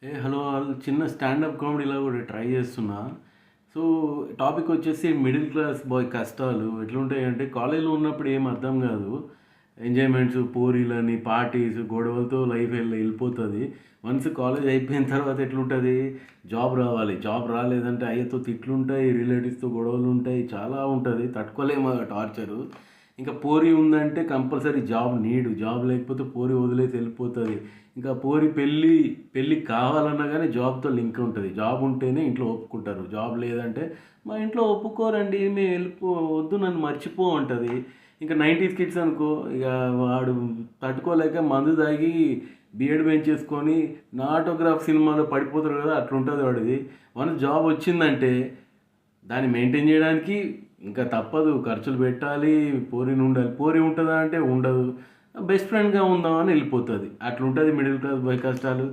Hello చిన్న stand up కామెడీలా కూడా try చేస్తున్నా. సో, టాపిక్ వచ్చేసి మిడిల్ క్లాస్ బాయ్ కష్టాలు ఎట్లుంటాయంటే, కాలేజ్‌లో ఉన్నప్పుడు ఏం అర్థం కాదు. ఎంజాయ్‌మెంట్స్, పోరీలని, పార్టీస్, గొడవలతో లైఫ్ ఎళ్ళిపోతది. వన్స్ కాలేజ్ అయిపోయిన తర్వాత ఎట్లుంటది, జాబ్ రావాలి. జాబ్ రాలేదంటే అయ్యతో తిట్లుంటాయి, రిలేటివ్స్‌తో గొడవలుంటాయి. చాలా ఉంటది. తట్టుకోలేము ఆ టార్చరు. ఇంకా పోరి ఉందంటే కంపల్సరీ జాబ్ నీడు. జాబ్ లేకపోతే పోరి వదిలేసి వెళ్ళిపోతది. ఇంకా పోరి పెళ్ళి కావాలన్నా గానీ జాబ్‌తో లింక్ ఉంటది. జాబ్ ఉంటేనే ఇంట్లో ఒప్పుకుంటారు. జాబ్ లేదంటే మా ఇంట్లో ఒప్పుకోరండి. మేము వద్దు నన్ను మర్చిపో అంటది. ఇంకా 90స్ కిడ్స్ అనుకో, ఇక వాడు తట్టుకోలేక మందు తాగి బియర్డ్ పెంచేసుకొని నా ఆటోగ్రాఫ్ సినిమాలో పడిపోతాడు కదా! అట్లుంటది వాడిది. వన్స్ జాబ్ వచ్చిందంటే దాన్ని మెయింటైన్ చేయడానికి ఇంకా తప్పదు. ఖర్చులు పెట్టాలి. పోరినుండాలి. పోరి ఉంటదా అంటే ఉండదు. బెస్ట్ ఫ్రెండ్‌గా ఉందామని ఎళ్ళిపోతది. అట్లుంటది మిడిల్ క్లాస్ బాయ్ కష్టాలు.